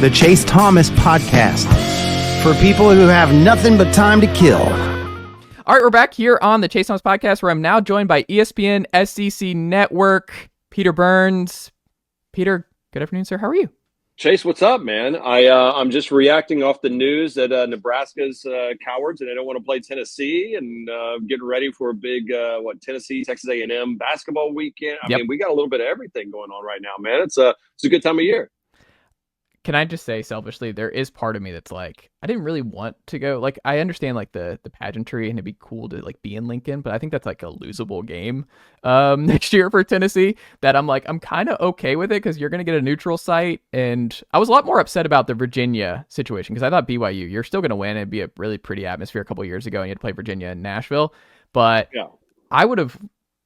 the Chase Thomas Podcast, for people who have nothing but time to kill. All right, we're back here on the Chase Thomas Podcast, where I'm now joined by ESPN SEC Network, Peter Burns. Peter, good afternoon, sir. How are you? Chase, what's up, man? I'm just reacting off the news that Nebraska's cowards and they don't want to play Tennessee, and getting ready for a big Tennessee Texas A&M basketball weekend. I mean, we got a little bit of everything going on right now, man. It's a good time of year. Can I just say selfishly, there is part of me that's like, I didn't really want to go. Like, I understand like the pageantry and it'd be cool to like be in Lincoln, but I think that's like a losable game next year for Tennessee, that I'm like, I'm kind of okay with it because you're going to get a neutral site. And I was a lot more upset about the Virginia situation because I thought BYU, you're still going to win. It'd be a really pretty atmosphere a couple of years ago and you had to play Virginia and Nashville. But I would have,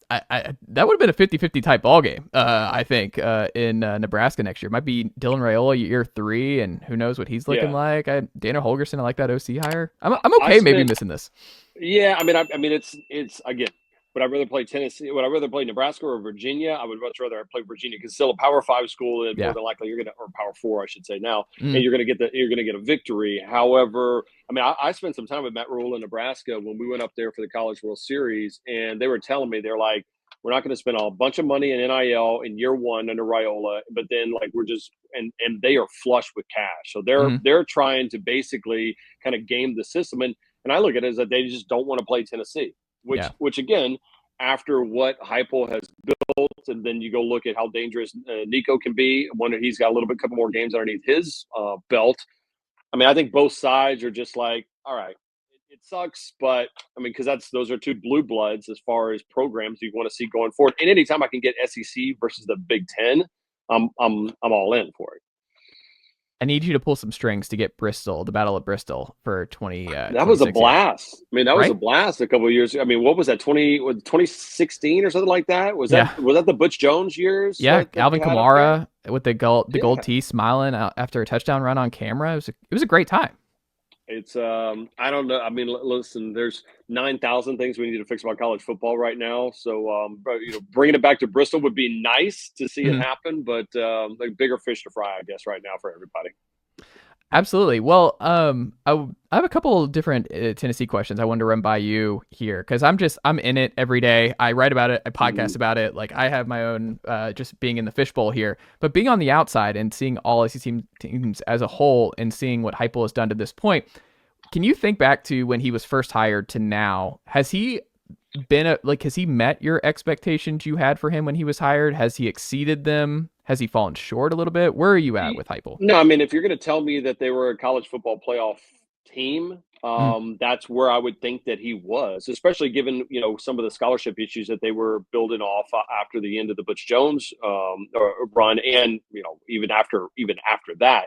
that would have been a 50-50 type ball game, I think, in Nebraska next year. Might be Dylan Raiola year 3, and who knows what he's looking like. Dana Holgerson, I like that OC hire. I'm okay maybe missing this. Yeah, I mean, it's again. Would I rather play Tennessee? Would I rather play Nebraska or Virginia? I would much rather play Virginia because still a Power 5 school, and more than likely you're gonna, or Power 4, I should say now, and you're gonna get a victory. However, I mean, I spent some time with Matt Rhule in Nebraska when we went up there for the College World Series, and they were telling me, they're like, we're not going to spend a bunch of money in NIL in year 1 under Raiola, but then like we're just and they are flush with cash, so they're trying to basically kind of game the system, and I look at it as that they just don't want to play Tennessee. Which again, after what Heupel has built, and then you go look at how dangerous Nico can be. I wonder, he's got a couple more games underneath his belt. I mean, I think both sides are just like, all right, it sucks, but I mean, because those are two blue bloods as far as programs you want to see going forward. And anytime I can get SEC versus the Big Ten, I'm all in for it. I need you to pull some strings to get Bristol, the Battle of Bristol for 20. That was a blast. I mean, that was a blast a couple of years ago. I mean, what was that, 2016 or something like that? Was that the Butch Jones years? Yeah, Alvin Kamara with the gold tee smiling after a touchdown run on camera. It was a great time. It's I don't know. I mean, listen, there's 9,000 things we need to fix about college football right now. So, bringing it back to Bristol would be nice to see it happen, but like bigger fish to fry, I guess, right now for everybody. Absolutely. Well, I have a couple of different Tennessee questions I wanted to run by you here because I'm in it every day. I write about it. I podcast about it. Like I have my own, just being in the fishbowl here, but being on the outside and seeing all SEC teams as a whole and seeing what Heupel has done to this point. Can you think back to when he was first hired to now? Has he been has he met your expectations you had for him when he was hired? Has he exceeded them? Has he fallen short a little bit? Where are you at with Heupel? No, I mean, if you're going to tell me that they were a college football playoff team, that's where I would think that he was, especially given, some of the scholarship issues that they were building off after the end of the Butch Jones run, and, even after that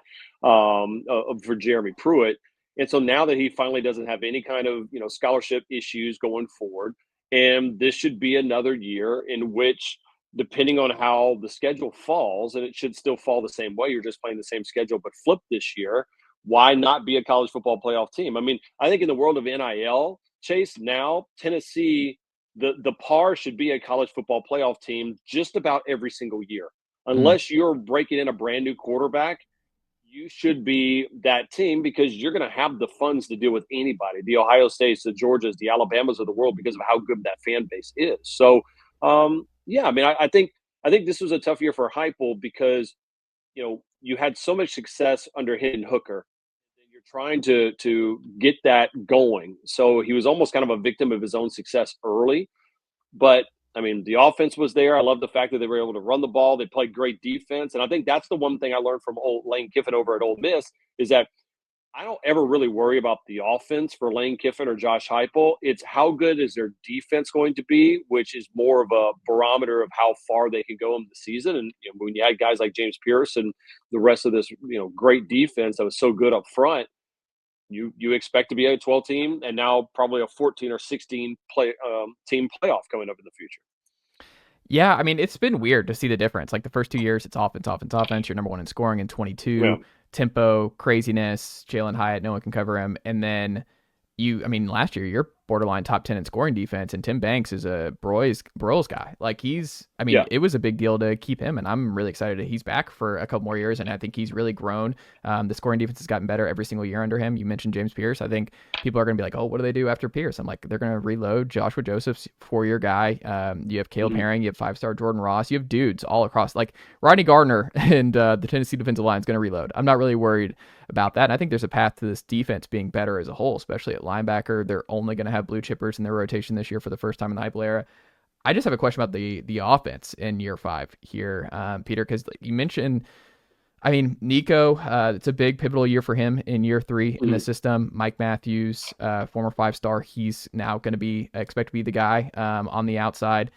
for Jeremy Pruitt. And so now that he finally doesn't have any kind of, scholarship issues going forward, and this should be another year in which, depending on how the schedule falls, and it should still fall the same way, you're just playing the same schedule but flipped this year, why not be a college football playoff team? I mean, I think in the world of NIL, Chase, now Tennessee, the par should be a college football playoff team just about every single year. Unless you're breaking in a brand new quarterback, you should be that team because you're going to have the funds to deal with anybody, the Ohio States, the Georgias, the Alabamas of the world, because of how good that fan base is. So, yeah, I mean, I think this was a tough year for Heupel because, you had so much success under Hendon Hooker. You're trying to get that going. So he was almost kind of a victim of his own success early. But, I mean, the offense was there. I love the fact that they were able to run the ball. They played great defense. And I think that's the one thing I learned from old Lane Kiffin over at Ole Miss is that I don't ever really worry about the offense for Lane Kiffin or Josh Heupel. It's how good is their defense going to be, which is more of a barometer of how far they can go in the season. And when you had guys like James Pierce and the rest of this, great defense that was so good up front, you expect to be a 12 team and now probably a 14 or 16 team playoff coming up in the future. Yeah, I mean, it's been weird to see the difference. Like the first 2 years, it's offense. You're number 1 in scoring in 22. Yeah. Tempo, craziness, Jalen Hyatt, no one can cover him. And then last year, you're borderline top 10 in scoring defense, and Tim Banks is a Broyles guy. Like Yeah. it was a big deal to keep him, and I'm really excited that he's back for a couple more years, and I think he's really grown. The scoring defense has gotten better every single year under him. You mentioned James Pierce. I think people are going to be like, oh, what do they do after Pierce? I'm like, they're going to reload Joshua Joseph's 4-year guy. You have Caleb Herring, you have 5-star Jordan Ross, you have dudes all across. Like Rodney Gardner and the Tennessee defensive line is going to reload. I'm not really worried about that. And I think there's a path to this defense being better as a whole, especially at linebacker. They're only going to have blue chippers in their rotation this year for the first time in the Heupel era. I just have a question about the offense in year 5 here, Peter, because you mentioned, I mean, Nico, it's a big pivotal year for him in year 3 in the system. Mike Matthews, former 5-star, he's now going to be expect to be the guy on the outside.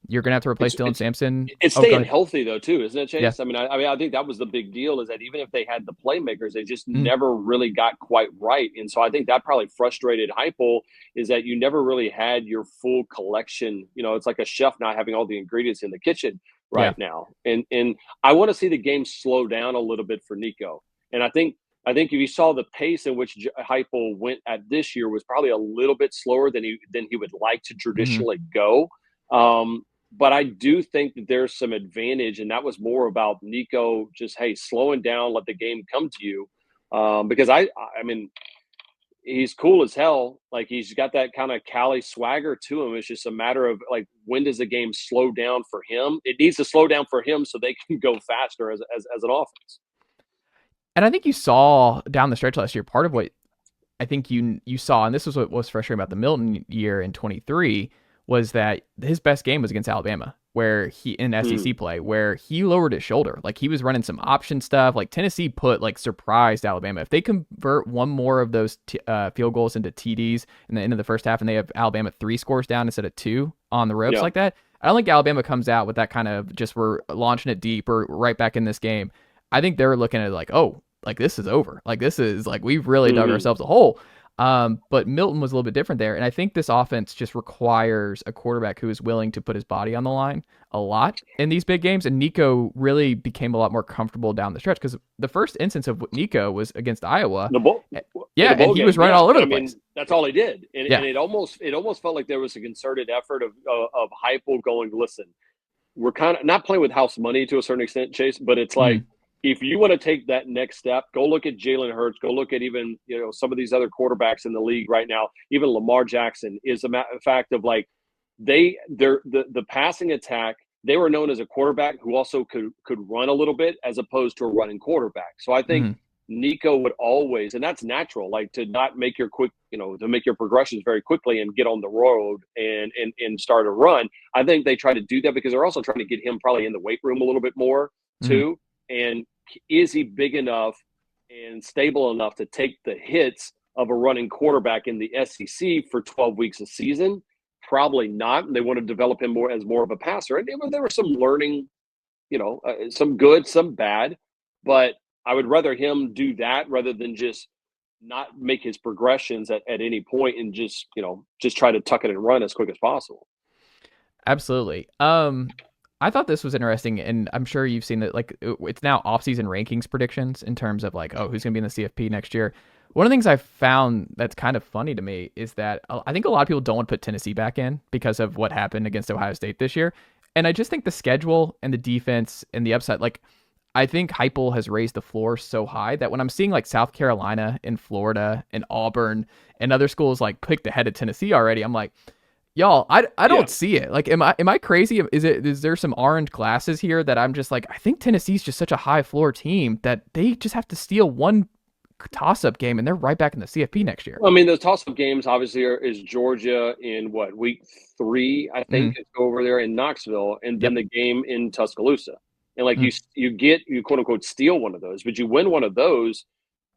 You're going to have to replace Dylan Sampson. It's staying healthy, though, too, isn't it, Chase? Yeah. I mean, I think that was the big deal, is that even if they had the playmakers, they just never really got quite right. And so I think that probably frustrated Heupel, is that you never really had your full collection. You know, it's like a chef not having all the ingredients in the kitchen right now. And I want to see the game slow down a little bit for Nico. And I think if you saw the pace in which Heupel went at this year was probably a little bit slower than he would like to traditionally go. But I do think that there's some advantage, and that was more about Nico just, hey, slowing down, let the game come to you. Because I mean, he's cool as hell. Like, he's got that kind of Cali swagger to him. It's just a matter of, like, when does the game slow down for him? It needs to slow down for him so they can go faster as an offense. And I think you saw down the stretch last year, part of what I think you saw, and this was what was frustrating about the Milton year in 23, was that his best game was against Alabama, where he in SEC play, where he lowered his shoulder. Like, he was running some option stuff. Like, Tennessee surprised Alabama. If they convert one more of those field goals into TDs in the end of the first half, and they have Alabama 3 scores down instead of 2 on the ropes like that, I don't think Alabama comes out with that kind of just, we're launching it deep or right back in this game. I think they're looking at it like, oh, like, this is over. Like, this is like, we've really dug ourselves a hole. But Milton was a little bit different there. And I think this offense just requires a quarterback who is willing to put his body on the line a lot in these big games. And Nico really became a lot more comfortable down the stretch, because the first instance of Nico was against Iowa. And he was running all over the place. That's all he did. And it almost felt like there was a concerted effort of Heupel going, listen, we're kind of not playing with house money to a certain extent, Chase, but it's like, if you want to take that next step, go look at Jalen Hurts. Go look at even, some of these other quarterbacks in the league right now. Even Lamar Jackson is a fact of, like, the passing attack. They were known as a quarterback who also could run a little bit, as opposed to a running quarterback. So I think Nico would always, and that's natural, like, to not make your to make your progressions very quickly and get on the road and start a run. I think they try to do that because they're also trying to get him probably in the weight room a little bit more too. And is he big enough and stable enough to take the hits of a running quarterback in the SEC for 12 weeks a season? Probably not. And they want to develop him more of a passer. And there was some learning, some good, some bad. But I would rather him do that rather than just not make his progressions at any point and just try to tuck it and run as quick as possible. Absolutely. I thought this was interesting, and I'm sure you've seen that, like, it's now off-season rankings predictions in terms of, like, oh, who's going to be in the CFP next year. One of the things I've found that's kind of funny to me is that I think a lot of people don't want to put Tennessee back in because of what happened against Ohio State this year. And I just think the schedule and the defense and the upside, like, I think Heupel has raised the floor so high that when I'm seeing, like, South Carolina and Florida and Auburn and other schools, like, picked ahead of Tennessee already, I'm like, y'all, I don't see it. Like, am I crazy? Is there some orange glasses here that I'm just like, I think Tennessee's just such a high floor team that they just have to steal one toss-up game and they're right back in the CFP next year. Well, I mean, those toss-up games obviously is Georgia in week 3, I think, it's over there in Knoxville, and then the game in Tuscaloosa. And, like, you quote unquote steal one of those, but you win one of those,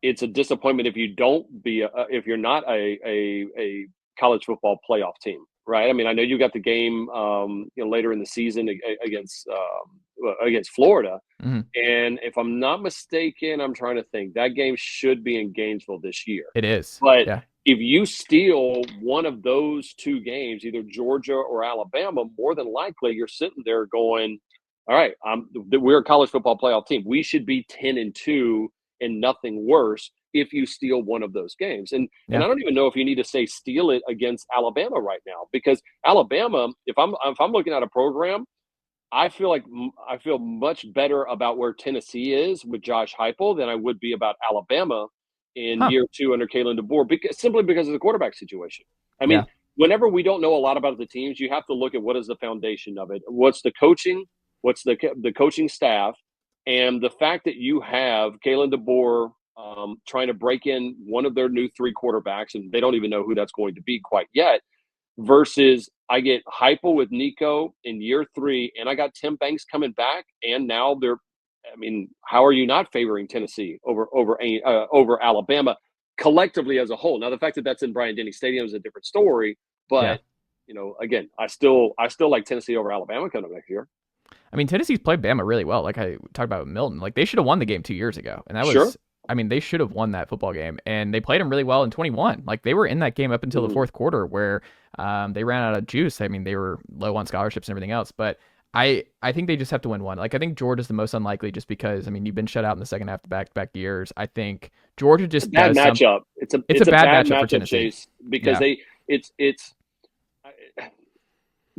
it's a disappointment if you don't if you're not a college football playoff team. Right. I mean, I know you got the game, later in the season against Florida. And if I'm not mistaken, I'm trying to think, that game should be in Gainesville this year. It is. But if you steal one of those 2 games, either Georgia or Alabama, more than likely you're sitting there going, all right, we're a college football playoff team. We should be 10-2 and nothing worse if you steal one of those games. And I don't even know if you need to say steal it against Alabama right now, because Alabama, if I'm looking at a program, I feel much better about where Tennessee is with Josh Heupel than I would be about Alabama in year 2 under Kalen DeBoer, simply because of the quarterback situation. I mean, whenever we don't know a lot about the teams, you have to look at what is the foundation of it. What's the coaching? What's the coaching staff? And the fact that you have Kalen DeBoer trying to break in one of their new 3 quarterbacks, and they don't even know who that's going to be quite yet, versus I get Heupel with Nico in year 3, and I got Tim Banks coming back, and now how are you not favoring Tennessee over Alabama collectively as a whole? Now, the fact that that's in Bryant-Denny Stadium is a different story, but again, I still like Tennessee over Alabama coming up next year. I mean, Tennessee's played Bama really well. Like I talked about with Milton, like they should have won the game 2 years ago, and that was. I mean, they should have won that football game, and they played them really well in 21. Like they were in that game up until the fourth quarter, where they ran out of juice. I mean, they were low on scholarships and everything else, but I think they just have to win one. Like I think Georgia's the most unlikely, just because you've been shut out in the second half of back-to-back years. I think Georgia just bad matchup. It's a bad matchup for Tennessee, Chase, because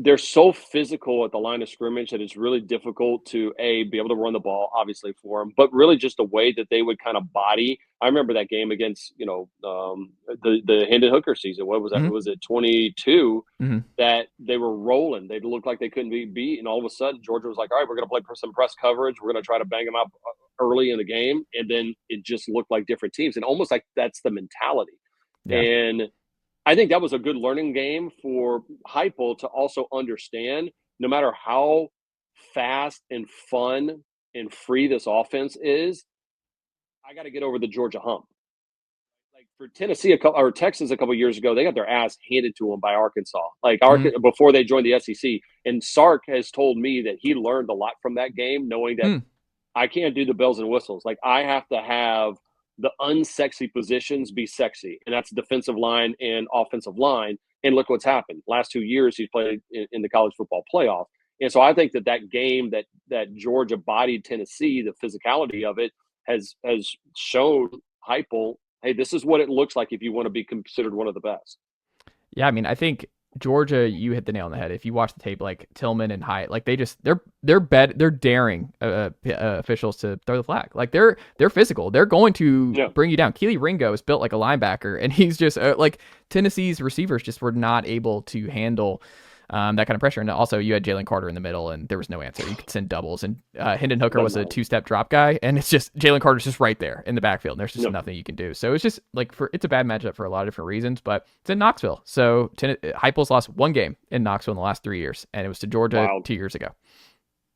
they're so physical at the line of scrimmage that it's really difficult to be able to run the ball, obviously, for them, but really just the way that they would kind of body. I remember that game against, the Hendon Hooker season. What was that? Mm-hmm. Was it 22 that they were rolling? They looked like they couldn't be beat. And all of a sudden, Georgia was like, all right, we're going to play some press coverage. We're going to try to bang them out early in the game. And then it just looked like different teams. And almost like that's the mentality. Yeah. And I think that was a good learning game for Heupel to also understand, no matter how fast and fun and free this offense is, I got to get over the Georgia hump. Like for Tennessee or Texas a couple of years ago, they got their ass handed to them by Arkansas. Before they joined the SEC. And Sark has told me that he learned a lot from that game, knowing that I can't do the bells and whistles. Like I have to have the unsexy positions be sexy, and that's defensive line and offensive line. And look what's happened. Last 2 years, he's played in the college football playoff. And so I think that game that Georgia bodied Tennessee, the physicality of it has shown Heupel, hey, this is what it looks like if you want to be considered one of the best. Yeah, I mean, I think Georgia, you hit the nail on the head. If you watch the tape, like Tillman and Hyatt, like they're daring officials to throw the flag. Like they're physical. They're going to bring you down. Keely Ringo is built like a linebacker, and he's just like Tennessee's receivers just were not able to handle that kind of pressure. And also you had Jalen Carter in the middle, and there was no answer. You could send doubles, and Hendon Hooker was a 2-step drop guy, and it's just Jalen Carter's just right there in the backfield, and there's just nothing you can do. So it's just like it's a bad matchup for a lot of different reasons, but it's in Knoxville. So Heupel's lost one game in Knoxville in the last 3 years, and it was to Georgia 2 years ago.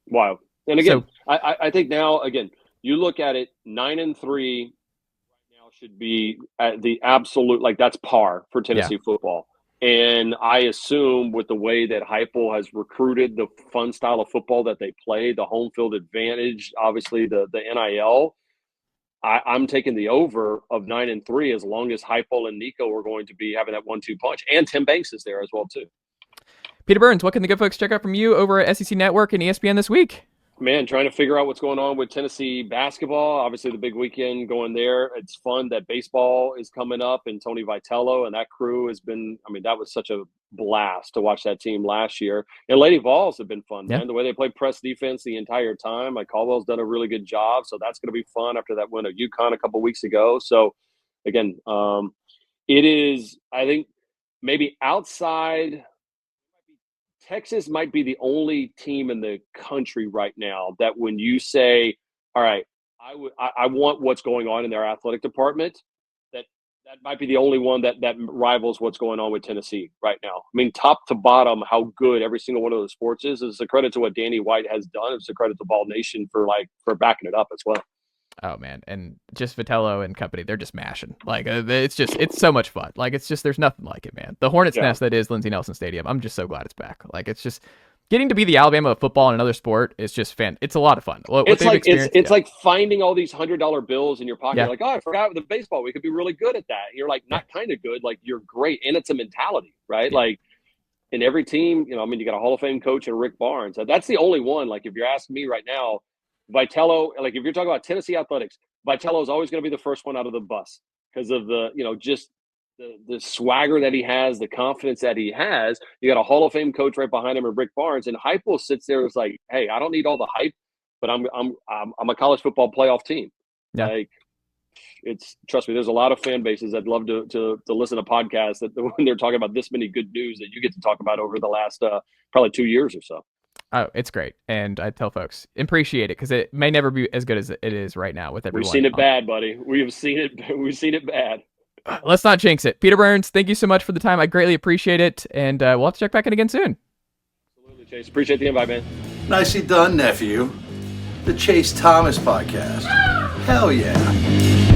Wow. And again, I think now, again, you look at it, 9-3 right now should be at the absolute, like that's par for Tennessee football. And I assume with the way that Heupel has recruited the fun style of football that they play, the home field advantage, obviously the NIL, I'm taking the over of 9-3 as long as Heupel and Nico are going to be having that 1-2 punch. And Tim Banks is there as well, too. Peter Burns, what can the good folks check out from you over at SEC Network and ESPN this week? Man, trying to figure out what's going on with Tennessee basketball. Obviously, the big weekend going there. It's fun that baseball is coming up, and Tony Vitello and that crew has been – I mean, that was such a blast to watch that team last year. And Lady Vols have been fun, man. The way they play press defense the entire time. Like Caldwell's done a really good job, so that's going to be fun after that win at UConn a couple weeks ago. So, again, it is – I think maybe outside – Texas might be the only team in the country right now that when you say, all right, I want what's going on in their athletic department, that might be the only one that rivals what's going on with Tennessee right now. I mean, top to bottom, how good every single one of those sports is a credit to what Danny White has done. It's a credit to Ball Nation for backing it up as well. Oh man, and just Vitello and company, they're just mashing. Like it's so much fun. Like it's just there's nothing like it, man. The Hornets nest that is Lindsey Nelson Stadium. I'm just so glad it's back. Like it's just getting to be the Alabama of football in another sport is just It's a lot of fun. It's like finding all these $100 bills in your pocket. You're like, oh, I forgot with the baseball. We could be really good at that. And you're like, not kind of good. Like you're great, and it's a mentality, right? Yeah. Like in every team, you got a Hall of Fame coach and Rick Barnes. That's the only one. Like if you're asking me right now. Vitello, like if you're talking about Tennessee athletics, Vitello is always going to be the first one out of the bus because of the, just the swagger that he has, the confidence that he has. You got a Hall of Fame coach right behind him, and Rick Barnes, and Heupel sits there and is like, hey, I don't need all the hype, but I'm a college football playoff team. Yeah. Like, trust me, there's a lot of fan bases that love to listen to podcasts that when they're talking about this many good news that you get to talk about over the last probably 2 years or so. Oh, it's great. And I tell folks, appreciate it, because it may never be as good as it is right now with everyone. We've seen it bad, buddy. We've seen it bad. Let's not jinx it. Peter Burns, thank you so much for the time. I greatly appreciate it. And we'll have to check back in again soon. Absolutely, Chase. Appreciate the invite, man. Nicely done, nephew. The Chase Thomas Podcast. Hell yeah.